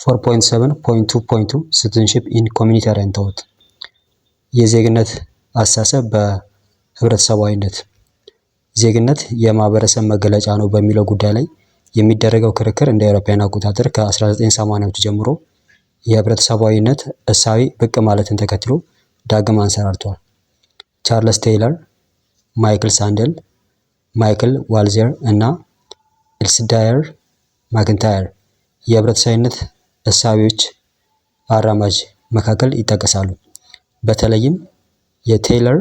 4.7.2.2 ሲቲዝንሺፕ ኢን ኮሚኒታሪያን ቶት የዜግነት አስተሳሰብ በህብረተሰባዊነት። ዜግነት የማህበረሰብ መገለጫ ነው በሚለው ጉዳይ ላይ የሚደረገው ክርክር እንደ አውሮፓውያን አቆጣጠር ከ1980ዎቹ ጀምሮ የህብረተሰባዊነት እሳቤ ብቅ ማለትን ተከትሎ ዳግም አንሰራርቷል። ቻርልስ ቴይለር፣ ማይክል ሳንደል፣ ማይክል ዋልዜር እና ኤልስዳየር ማክንታየር የህብረተሰባዊነት እሳቤዎች አራማጅ መካከል ይጠቀሳሉ። በተለይም የቴይለር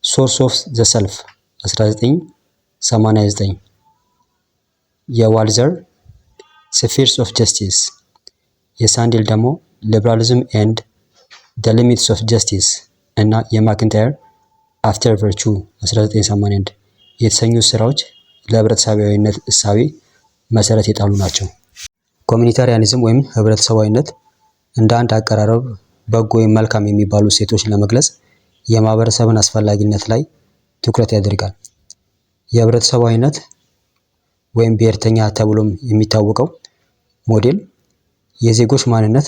ሶርስ ኦፍ ዘ ሰልፍ 1989፣ የዋልዘር ስፊርስ ኦፍ ጀስቲስ፣ የሳንዴል ደግሞ ሊበራሊዝም ኤንድ ዘ ሊሚትስ ኦፍ ጀስቲስ እና የማክንታየር አፍተር ቨርቹ 1981 የተሰኙ ስራዎች ለህብረተሰባዊነት እሳቤ መሰረት የጣሉ ናቸው። ኮሚኒታሪያኒዝም ወይም ህብረተሰባዊነት እንደ አንድ አቀራረብ በጎ ወይም መልካም የሚባሉ እሴቶችን ለመግለጽ የማህበረሰብን አስፈላጊነት ላይ ትኩረት ያደርጋል። የህብረተሰባዊነት ወይም ብሔርተኛ ተብሎም የሚታወቀው ሞዴል የዜጎች ማንነት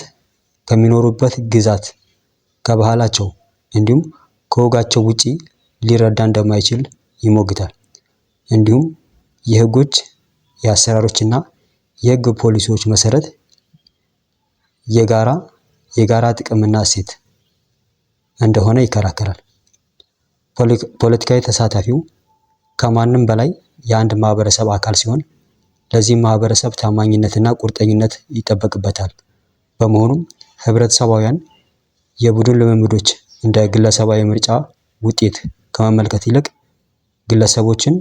ከሚኖሩበት ግዛት፣ ከባህላቸው እንዲሁም ከወጋቸው ውጪ ሊረዳ እንደማይችል ይሞግታል። እንዲሁም የህጎች፣ የአሰራሮችና የህግ ፖሊሲዎች መሰረት የጋራ ጥቅምና እሴት እንደሆነ ይከራከራል። ፖለቲካዊ ተሳታፊው ከማንም በላይ የአንድ ማህበረሰብ አካል ሲሆን ለዚህም ማህበረሰብ ታማኝነትና ቁርጠኝነት ይጠበቅበታል። በመሆኑም ህብረተሰባውያን የቡድን ልምምዶች እንደ ግለሰባዊ ምርጫ ውጤት ከመመልከት ይልቅ ግለሰቦችን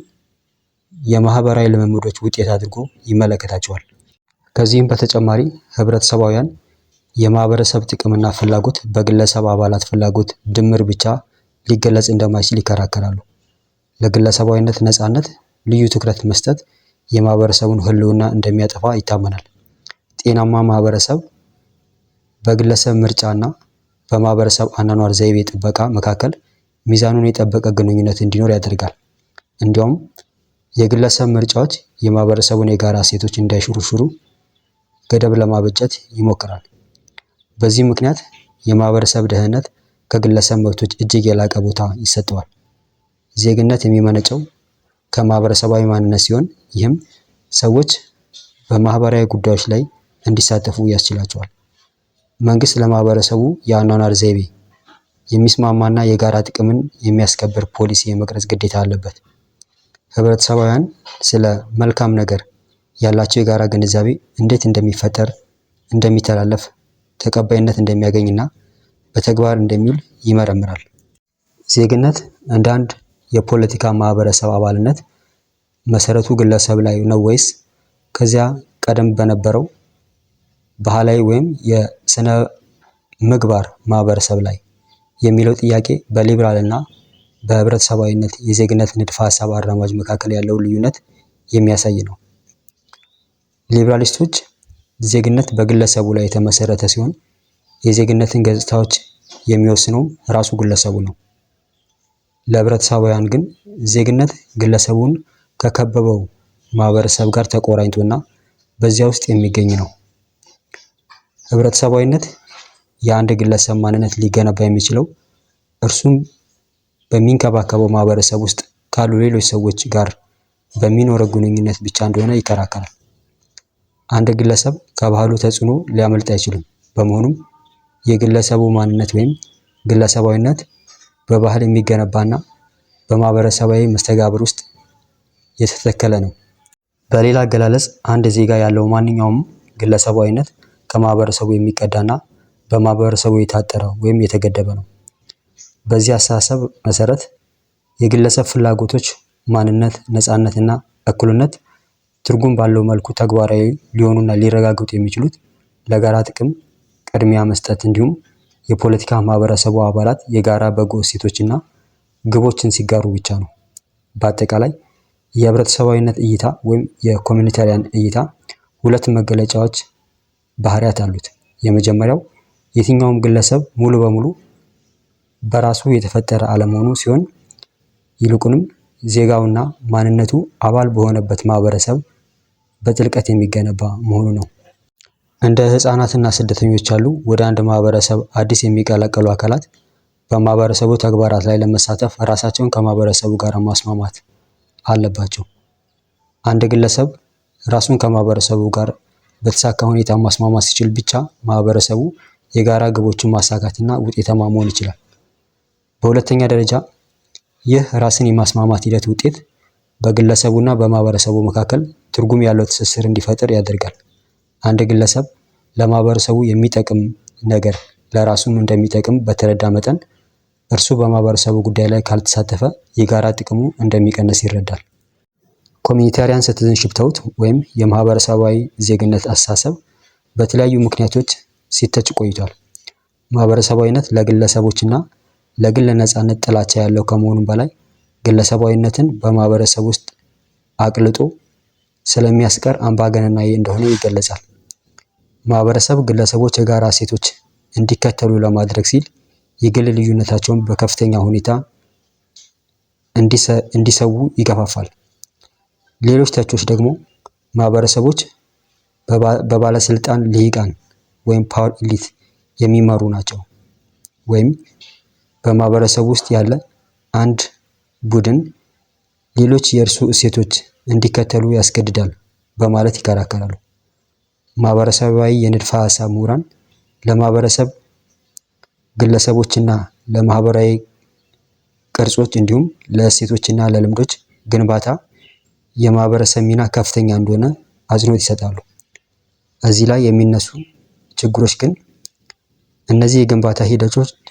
የማህበራዊ ልምምዶች ውጤት አድርጎ ይመለከታቸዋል። ከዚህም በተጨማሪ ህብረተሰባውያን የማህበረሰብ ጥቅምና ፍላጎት በግለሰብ አባላት ፍላጎት ድምር ብቻ ሊገለጽ እንደማይችል ይከራከራሉ። ለግለሰባዊነት ነፃነት ልዩ ትኩረት መስጠት የማህበረሰቡን ህልውና እንደሚያጠፋ ይታመናል። ጤናማ ማህበረሰብ በግለሰብ ምርጫና በማህበረሰብ አኗኗር ዘይቤ ጥበቃ መካከል ሚዛኑን የጠበቀ ግንኙነት እንዲኖር ያደርጋል። እንዲያውም የግለሰብ ምርጫዎች የማህበረሰቡን የጋራ እሴቶች እንዳይሽሩሽሩ ገደብ ለማበጀት ይሞክራል። በዚህ ምክንያት የማህበረሰብ ደህንነት ከግለሰብ መብቶች እጅግ የላቀ ቦታ ይሰጠዋል። ዜግነት የሚመነጨው ከማህበረሰባዊ ማንነት ሲሆን ይህም ሰዎች በማህበራዊ ጉዳዮች ላይ እንዲሳተፉ ያስችላቸዋል። መንግስት ለማህበረሰቡ የአኗኗር ዘይቤ የሚስማማና የጋራ ጥቅምን የሚያስከብር ፖሊሲ የመቅረጽ ግዴታ አለበት። ህብረተሰባውያን ስለ መልካም ነገር ያላቸው የጋራ ግንዛቤ እንዴት እንደሚፈጠር፣ እንደሚተላለፍ፣ ተቀባይነት እንደሚያገኝና በተግባር እንደሚውል ይመረምራል። ዜግነት እንደ አንድ የፖለቲካ ማህበረሰብ አባልነት መሰረቱ ግለሰብ ላይ ነው ወይስ ከዚያ ቀደም በነበረው ባህላዊ ወይም የስነ ምግባር ማህበረሰብ ላይ የሚለው ጥያቄ በሊበራል እና በህብረተሰባዊነት የዜግነት ንድፈ ሀሳብ አራማጅ መካከል ያለውን ልዩነት የሚያሳይ ነው። ሊበራሊስቶች ዜግነት በግለሰቡ ላይ የተመሰረተ ሲሆን የዜግነትን ገጽታዎች የሚወስነው ራሱ ግለሰቡ ነው። ለህብረተሰባውያን ግን ዜግነት ግለሰቡን ከከበበው ማህበረሰብ ጋር ተቆራኝቶና በዚያ ውስጥ የሚገኝ ነው። ህብረተሰባዊነት የአንድ ግለሰብ ማንነት ሊገነባ የሚችለው እርሱም በሚንከባከበው ማህበረሰብ ውስጥ ካሉ ሌሎች ሰዎች ጋር በሚኖረው ግንኙነት ብቻ እንደሆነ ይከራከራል። አንድ ግለሰብ ከባህሉ ተጽዕኖ ሊያመልጥ አይችልም። በመሆኑም የግለሰቡ ማንነት ወይም ግለሰባዊነት በባህል የሚገነባና በማህበረሰባዊ መስተጋብር ውስጥ የተተከለ ነው። በሌላ አገላለጽ አንድ ዜጋ ያለው ማንኛውም ግለሰባዊነት ከማህበረሰቡ የሚቀዳና በማህበረሰቡ የታጠረ ወይም የተገደበ ነው። በዚህ አስተሳሰብ መሰረት የግለሰብ ፍላጎቶች፣ ማንነት፣ ነፃነትና እኩልነት ትርጉም ባለው መልኩ ተግባራዊ ሊሆኑና ሊረጋገጡ የሚችሉት ለጋራ ጥቅም ቅድሚያ መስጠት እንዲሁም የፖለቲካ ማህበረሰቡ አባላት የጋራ በጎ እሴቶችና ግቦችን ሲጋሩ ብቻ ነው። በአጠቃላይ የህብረተሰባዊነት እይታ ወይም የኮሚኒታሪያን እይታ ሁለት መገለጫዎች ባህሪያት አሉት። የመጀመሪያው የትኛውም ግለሰብ ሙሉ በሙሉ በራሱ የተፈጠረ አለመሆኑ ሲሆን ይልቁንም ዜጋውና ማንነቱ አባል በሆነበት ማህበረሰብ በጥልቀት የሚገነባ መሆኑ ነው። እንደ ህፃናትና ስደተኞች ያሉ ወደ አንድ ማህበረሰብ አዲስ የሚቀላቀሉ አካላት በማህበረሰቡ ተግባራት ላይ ለመሳተፍ ራሳቸውን ከማህበረሰቡ ጋር ማስማማት አለባቸው። አንድ ግለሰብ ራሱን ከማህበረሰቡ ጋር በተሳካ ሁኔታ ማስማማት ሲችል ብቻ ማህበረሰቡ የጋራ ግቦችን ማሳካትና ውጤታማ መሆን ይችላል። በሁለተኛ ደረጃ ይህ ራስን የማስማማት ሂደት ውጤት በግለሰቡና በማህበረሰቡ መካከል ትርጉም ያለው ትስስር እንዲፈጠር ያደርጋል። አንድ ግለሰብ ለማህበረሰቡ የሚጠቅም ነገር ለራሱም እንደሚጠቅም በተረዳ መጠን እርሱ በማህበረሰቡ ጉዳይ ላይ ካልተሳተፈ የጋራ ጥቅሙ እንደሚቀንስ ይረዳል። ኮሚኒታሪያን ሲቲዝንሺፕ ተውት ወይም የማህበረሰባዊ ዜግነት አስተሳሰብ በተለያዩ ምክንያቶች ሲተች ቆይቷል። ማህበረሰባዊነት ለግለሰቦችና ለግል ነፃነት ጥላቻ ያለው ከመሆኑም በላይ ግለሰባዊነትን በማህበረሰብ ውስጥ አቅልጦ ስለሚያስቀር አምባገነናዊ እንደሆነ ይገለጻል። ማህበረሰብ ግለሰቦች የጋራ እሴቶች እንዲከተሉ ለማድረግ ሲል የግል ልዩነታቸውን በከፍተኛ ሁኔታ እንዲሰዉ ይገፋፋል። ሌሎች ተቾች ደግሞ ማህበረሰቦች በባለስልጣን ልሂቃን ወይም ፓወር ኢሊት የሚመሩ ናቸው ወይም በማህበረሰቡ ውስጥ ያለ አንድ ቡድን ሌሎች የእርሱ እሴቶች እንዲከተሉ ያስገድዳል በማለት ይከራከራሉ። ማህበረሰባዊ የንድፈ ሐሳብ ምሁራን ለማህበረሰብ ግለሰቦችና ለማህበራዊ ቅርጾች እንዲሁም ለእሴቶችና ለልምዶች ግንባታ የማህበረሰብ ሚና ከፍተኛ እንደሆነ አጽንኦት ይሰጣሉ። እዚህ ላይ የሚነሱ ችግሮች ግን እነዚህ የግንባታ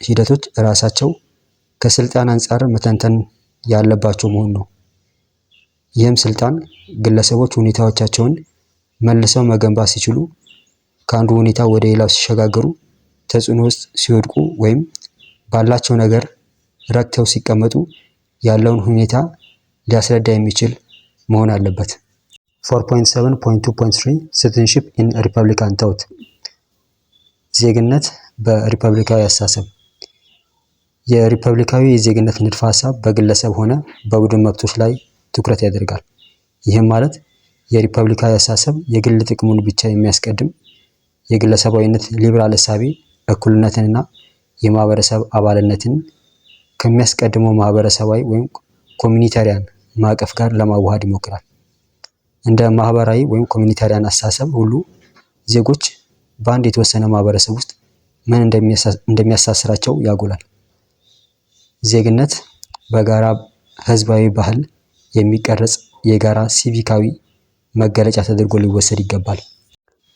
ሂደቶች ራሳቸው ከስልጣን አንጻር መተንተን ያለባቸው መሆን ነው። ይህም ስልጣን ግለሰቦች ሁኔታዎቻቸውን መልሰው መገንባት ሲችሉ፣ ከአንዱ ሁኔታ ወደ ሌላው ሲሸጋገሩ፣ ተጽዕኖ ውስጥ ሲወድቁ ወይም ባላቸው ነገር ረክተው ሲቀመጡ ያለውን ሁኔታ ሊያስረዳ የሚችል መሆን አለበት። 4.7.2.3 ሲቲዝንሺፕ ኢን ሪፐብሊካን ቶት ዜግነት በሪፐብሊካዊ አስተሳሰብ። የሪፐብሊካዊ የዜግነት ንድፈ ሐሳብ በግለሰብ ሆነ በቡድን መብቶች ላይ ትኩረት ያደርጋል። ይህም ማለት የሪፐብሊካዊ አስተሳሰብ የግል ጥቅሙን ብቻ የሚያስቀድም የግለሰባዊነት ሊበራል እሳቤ እኩልነትንና የማህበረሰብ አባልነትን ከሚያስቀድመው ማህበረሰባዊ ወይም ኮሚኒታሪያን ማዕቀፍ ጋር ለማዋሃድ ይሞክራል። እንደ ማህበራዊ ወይም ኮሚኒታሪያን አስተሳሰብ ሁሉ ዜጎች በአንድ የተወሰነ ማህበረሰብ ውስጥ ምን እንደሚያሳስራቸው ያጎላል። ዜግነት በጋራ ህዝባዊ ባህል የሚቀረጽ የጋራ ሲቪካዊ መገለጫ ተደርጎ ሊወሰድ ይገባል።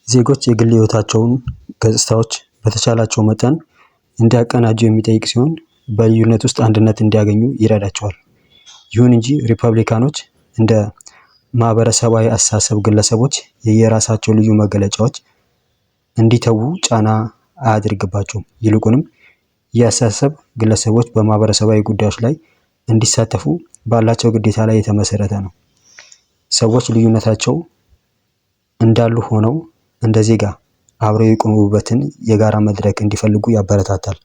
ዜጎች የግል ህይወታቸውን ገጽታዎች በተቻላቸው መጠን እንዲያቀናጁ የሚጠይቅ ሲሆን በልዩነት ውስጥ አንድነት እንዲያገኙ ይረዳቸዋል። ይሁን እንጂ ሪፐብሊካኖች እንደ ማህበረሰባዊ አስተሳሰብ ግለሰቦች የየራሳቸው ልዩ መገለጫዎች እንዲተዉ ጫና አያደርግባቸውም። ይልቁንም ይህ አስተሳሰብ ግለሰቦች በማህበረሰባዊ ጉዳዮች ላይ እንዲሳተፉ ባላቸው ግዴታ ላይ የተመሰረተ ነው። ሰዎች ልዩነታቸው እንዳሉ ሆነው እንደ ዜጋ አብረው የቆሙበትን የጋራ መድረክ እንዲፈልጉ ያበረታታል።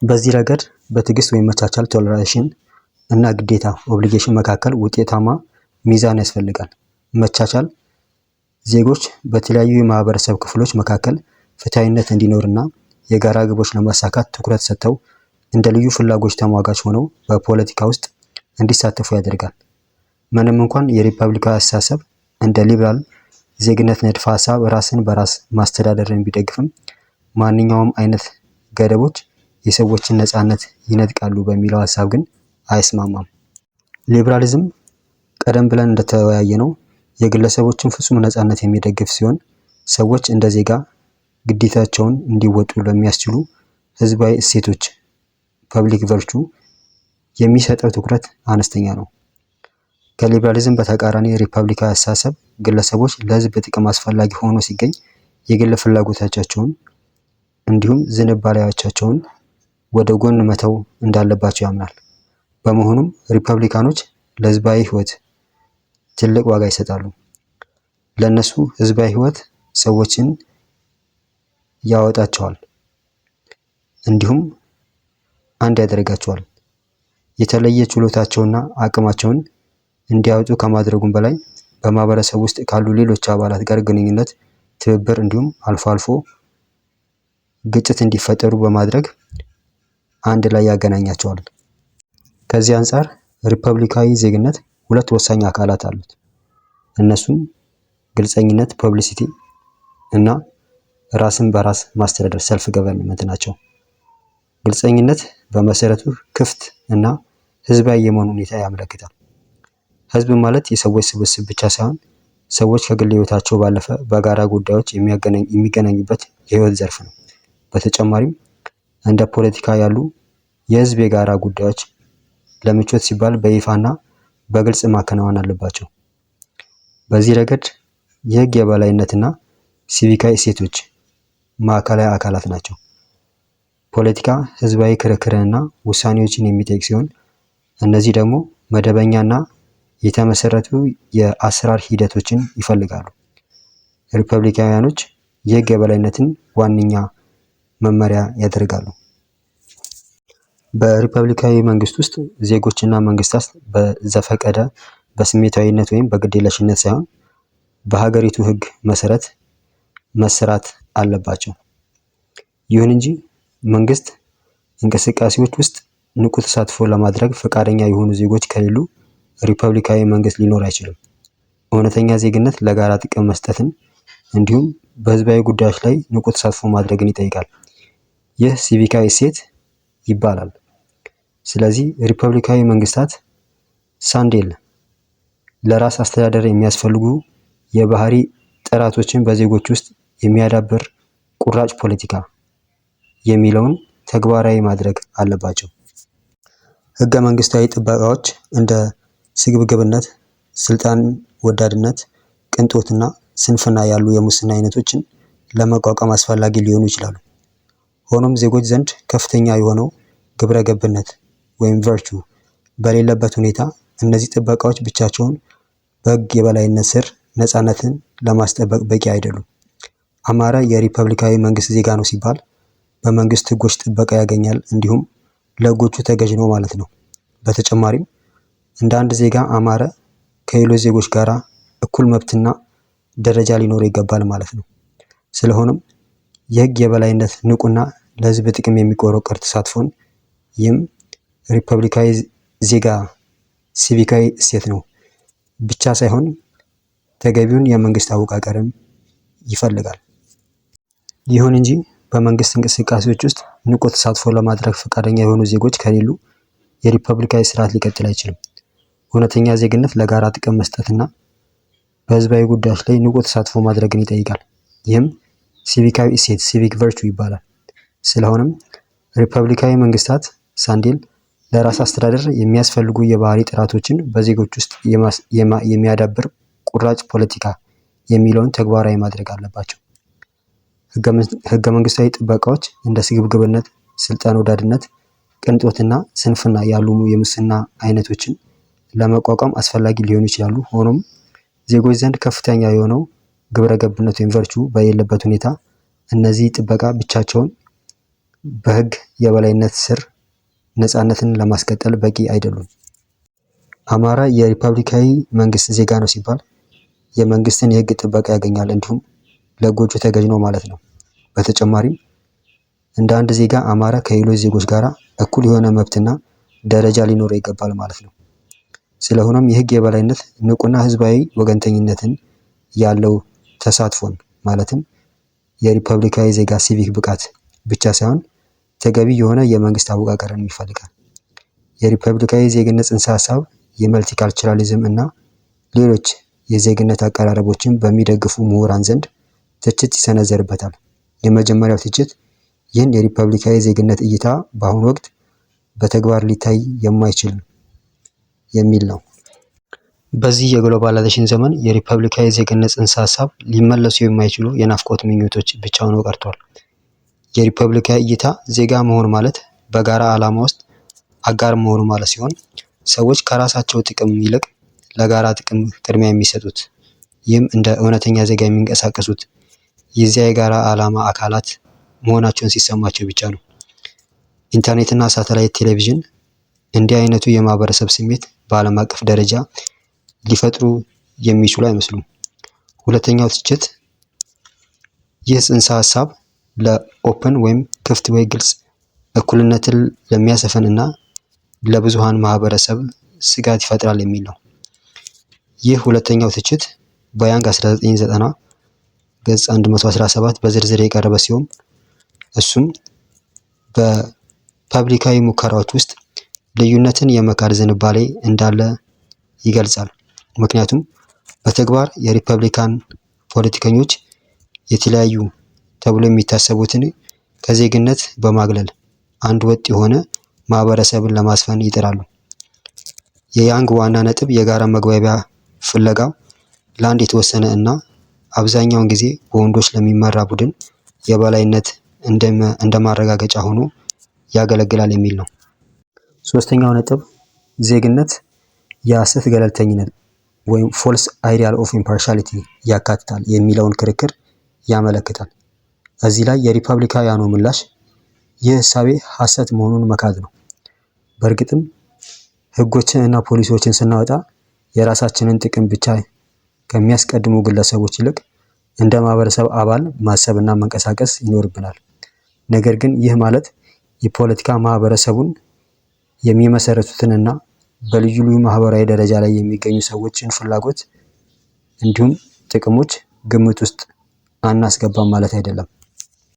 በዚህ ረገድ በትዕግስት ወይም መቻቻል ቶለሬሽን እና ግዴታ ኦብሊጌሽን መካከል ውጤታማ ሚዛን ያስፈልጋል። መቻቻል ዜጎች በተለያዩ የማህበረሰብ ክፍሎች መካከል ፍትሃዊነት እንዲኖርና የጋራ ግቦች ለማሳካት ትኩረት ሰጥተው እንደ ልዩ ፍላጎች ተሟጋች ሆነው በፖለቲካ ውስጥ እንዲሳተፉ ያደርጋል። ምንም እንኳን የሪፐብሊካዊ አስተሳሰብ እንደ ሊበራል ዜግነት ንድፈ ሐሳብ ራስን በራስ ማስተዳደርን ቢደግፍም ማንኛውም አይነት ገደቦች የሰዎችን ነፃነት ይነጥቃሉ በሚለው ሐሳብ ግን አይስማማም። ሊበራሊዝም ቀደም ብለን እንደተወያየነው የግለሰቦችን ፍጹም ነፃነት የሚደግፍ ሲሆን ሰዎች እንደ ዜጋ ግዴታቸውን እንዲወጡ ለሚያስችሉ ህዝባዊ እሴቶች ፐብሊክ ቨርቹ የሚሰጠው ትኩረት አነስተኛ ነው። ከሊበራሊዝም በተቃራኒ ሪፐብሊካዊ አስተሳሰብ ግለሰቦች ለህዝብ ጥቅም አስፈላጊ ሆኖ ሲገኝ የግል ፍላጎቶቻቸውን እንዲሁም ዝንባሌዎቻቸውን ወደ ጎን መተው እንዳለባቸው ያምናል። በመሆኑም ሪፐብሊካኖች ለህዝባዊ ህይወት ትልቅ ዋጋ ይሰጣሉ። ለነሱ ህዝባዊ ህይወት ሰዎችን ያወጣቸዋል እንዲሁም አንድ ያደርጋቸዋል። የተለየ ችሎታቸውና አቅማቸውን እንዲያወጡ ከማድረጉም በላይ በማህበረሰብ ውስጥ ካሉ ሌሎች አባላት ጋር ግንኙነት ትብብር እንዲሁም አልፎ አልፎ ግጭት እንዲፈጠሩ በማድረግ አንድ ላይ ያገናኛቸዋል። ከዚህ አንጻር ሪፐብሊካዊ ዜግነት ሁለት ወሳኝ አካላት አሉት። እነሱም ግልጸኝነት ፐብሊሲቲ እና ራስን በራስ ማስተዳደር ሰልፍ ገቨርንመንት ናቸው። ግልጸኝነት በመሰረቱ ክፍት እና ህዝባዊ የመሆን ሁኔታ ያመለክታል። ህዝብ ማለት የሰዎች ስብስብ ብቻ ሳይሆን ሰዎች ከግል ህይወታቸው ባለፈ በጋራ ጉዳዮች የሚገናኙበት የህይወት ዘርፍ ነው። በተጨማሪም እንደ ፖለቲካ ያሉ የህዝብ የጋራ ጉዳዮች ለምቾት ሲባል በይፋና በግልጽ ማከናወን አለባቸው። በዚህ ረገድ የህግ የበላይነትና ሲቪካዊ እሴቶች ማዕከላዊ አካላት ናቸው። ፖለቲካ ህዝባዊ ክርክርንና ውሳኔዎችን የሚጠይቅ ሲሆን እነዚህ ደግሞ መደበኛና የተመሰረቱ የአሰራር ሂደቶችን ይፈልጋሉ። ሪፐብሊካውያኖች የህግ የበላይነትን ዋነኛ መመሪያ ያደርጋሉ። በሪፐብሊካዊ መንግስት ውስጥ ዜጎችና መንግስታት በዘፈቀደ በስሜታዊነት ወይም በግዴለሽነት ሳይሆን በሀገሪቱ ህግ መሰረት መሰራት አለባቸው። ይሁን እንጂ መንግስት እንቅስቃሴዎች ውስጥ ንቁ ተሳትፎ ለማድረግ ፈቃደኛ የሆኑ ዜጎች ከሌሉ ሪፐብሊካዊ መንግስት ሊኖር አይችልም። እውነተኛ ዜግነት ለጋራ ጥቅም መስጠትን እንዲሁም በህዝባዊ ጉዳዮች ላይ ንቁ ተሳትፎ ማድረግን ይጠይቃል። ይህ ሲቪካዊ እሴት ይባላል። ስለዚህ ሪፐብሊካዊ መንግስታት ሳንዴል ለራስ አስተዳደር የሚያስፈልጉ የባህሪ ጥራቶችን በዜጎች ውስጥ የሚያዳብር ቁራጭ ፖለቲካ የሚለውን ተግባራዊ ማድረግ አለባቸው። ህገ መንግስታዊ ጥበቃዎች እንደ ስግብግብነት፣ ስልጣን ወዳድነት፣ ቅንጦትና ስንፍና ያሉ የሙስና አይነቶችን ለመቋቋም አስፈላጊ ሊሆኑ ይችላሉ። ሆኖም ዜጎች ዘንድ ከፍተኛ የሆነው ግብረ ገብነት ወይም ቨርቹ በሌለበት ሁኔታ እነዚህ ጥበቃዎች ብቻቸውን በህግ የበላይነት ስር ነፃነትን ለማስጠበቅ በቂ አይደሉም። አማረ የሪፐብሊካዊ መንግስት ዜጋ ነው ሲባል በመንግስት ህጎች ጥበቃ ያገኛል፣ እንዲሁም ለህጎቹ ተገዥ ነው ማለት ነው። በተጨማሪም እንደ አንድ ዜጋ አማረ ከሌሎች ዜጎች ጋር እኩል መብትና ደረጃ ሊኖረው ይገባል ማለት ነው። ስለሆነም የህግ የበላይነት ንቁና ለህዝብ ጥቅም የሚቆረቆር ተሳትፎን ይህም ሪፐብሊካዊ ዜጋ ሲቪካዊ እሴት ነው ብቻ ሳይሆን ተገቢውን የመንግስት አወቃቀርም ይፈልጋል። ይሁን እንጂ በመንግስት እንቅስቃሴዎች ውስጥ ንቁ ተሳትፎ ለማድረግ ፈቃደኛ የሆኑ ዜጎች ከሌሉ የሪፐብሊካዊ ስርዓት ሊቀጥል አይችልም። እውነተኛ ዜግነት ለጋራ ጥቅም መስጠትና በህዝባዊ ጉዳዮች ላይ ንቁ ተሳትፎ ማድረግን ይጠይቃል። ይህም ሲቪካዊ እሴት ሲቪክ ቨርቹ ይባላል። ስለሆነም ሪፐብሊካዊ መንግስታት ሳንዴል ለራስ አስተዳደር የሚያስፈልጉ የባህሪ ጥራቶችን በዜጎች ውስጥ የሚያዳብር ቁራጭ ፖለቲካ የሚለውን ተግባራዊ ማድረግ አለባቸው። ህገ መንግስታዊ ጥበቃዎች እንደ ስግብግብነት፣ ስልጣን ወዳድነት፣ ቅንጦትና ስንፍና ያሉ የሙስና አይነቶችን ለመቋቋም አስፈላጊ ሊሆኑ ይችላሉ። ሆኖም ዜጎች ዘንድ ከፍተኛ የሆነው ግብረ ገብነት ወይም ቨርቹ በሌለበት ሁኔታ እነዚህ ጥበቃ ብቻቸውን በህግ የበላይነት ስር ነፃነትን ለማስቀጠል በቂ አይደሉም። አማራ የሪፐብሊካዊ መንግስት ዜጋ ነው ሲባል የመንግስትን የህግ ጥበቃ ያገኛል፣ እንዲሁም ለህጎቹ ተገዥ ነው ማለት ነው። በተጨማሪም እንደ አንድ ዜጋ አማራ ከሌሎች ዜጎች ጋር እኩል የሆነ መብትና ደረጃ ሊኖረው ይገባል ማለት ነው። ስለሆነም የህግ የበላይነት ንቁና ህዝባዊ ወገንተኝነትን ያለው ተሳትፎን ማለትም የሪፐብሊካዊ ዜጋ ሲቪክ ብቃት ብቻ ሳይሆን ተገቢ የሆነ የመንግስት አወቃቀርን ይፈልጋል። የሪፐብሊካዊ ዜግነት ጽንሰ ሀሳብ የመልቲካልቸራሊዝም እና ሌሎች የዜግነት አቀራረቦችን በሚደግፉ ምሁራን ዘንድ ትችት ይሰነዘርበታል። የመጀመሪያው ትችት ይህን የሪፐብሊካዊ ዜግነት እይታ በአሁኑ ወቅት በተግባር ሊታይ የማይችል የሚል ነው። በዚህ የግሎባላይዜሽን ዘመን የሪፐብሊካዊ ዜግነት ጽንሰ ሀሳብ ሊመለሱ የማይችሉ የናፍቆት ምኞቶች ብቻ ሆነው ቀርቷል። የሪፐብሊካዊ እይታ ዜጋ መሆን ማለት በጋራ ዓላማ ውስጥ አጋር መሆኑ ማለት ሲሆን ሰዎች ከራሳቸው ጥቅም ይልቅ ለጋራ ጥቅም ቅድሚያ የሚሰጡት ይህም እንደ እውነተኛ ዜጋ የሚንቀሳቀሱት የዚያ የጋራ ዓላማ አካላት መሆናቸውን ሲሰማቸው ብቻ ነው። ኢንተርኔትና ሳተላይት ቴሌቪዥን እንዲህ አይነቱ የማህበረሰብ ስሜት በዓለም አቀፍ ደረጃ ሊፈጥሩ የሚችሉ አይመስሉም። ሁለተኛው ትችት ይህ ጽንሰ ሀሳብ ለኦፕን ወይም ክፍት ወይ ግልጽ እኩልነትን ለሚያሰፍን እና ለብዙሃን ማህበረሰብ ስጋት ይፈጥራል የሚል ነው። ይህ ሁለተኛው ትችት በያንግ 1990 ገጽ 117 በዝርዝር የቀረበ ሲሆን እሱም በፐብሊካዊ ሙከራዎች ውስጥ ልዩነትን የመካድ ዝንባሌ እንዳለ ይገልጻል። ምክንያቱም በተግባር የሪፐብሊካን ፖለቲከኞች የተለያዩ ተብሎ የሚታሰቡትን ከዜግነት በማግለል አንድ ወጥ የሆነ ማህበረሰብን ለማስፈን ይጥራሉ። የያንግ ዋና ነጥብ የጋራ መግባቢያ ፍለጋው ለአንድ የተወሰነ እና አብዛኛውን ጊዜ በወንዶች ለሚመራ ቡድን የበላይነት እንደ ማረጋገጫ ሆኖ ያገለግላል የሚል ነው። ሶስተኛው ነጥብ ዜግነት የሐሰት ገለልተኝነት ወይም ፎልስ አይዲያል ኦፍ ኢምፓርሻሊቲ ያካትታል የሚለውን ክርክር ያመለክታል። እዚህ ላይ የሪፐብሊካውያኑ ምላሽ ይህ እሳቤ ሐሰት መሆኑን መካድ ነው። በእርግጥም ህጎችን እና ፖሊሲዎችን ስናወጣ የራሳችንን ጥቅም ብቻ ከሚያስቀድሙ ግለሰቦች ይልቅ እንደ ማህበረሰብ አባል ማሰብና መንቀሳቀስ ይኖርብናል። ነገር ግን ይህ ማለት የፖለቲካ ማህበረሰቡን የሚመሰረቱትንና በልዩ ልዩ ማህበራዊ ደረጃ ላይ የሚገኙ ሰዎችን ፍላጎት እንዲሁም ጥቅሞች ግምት ውስጥ አናስገባም ማለት አይደለም።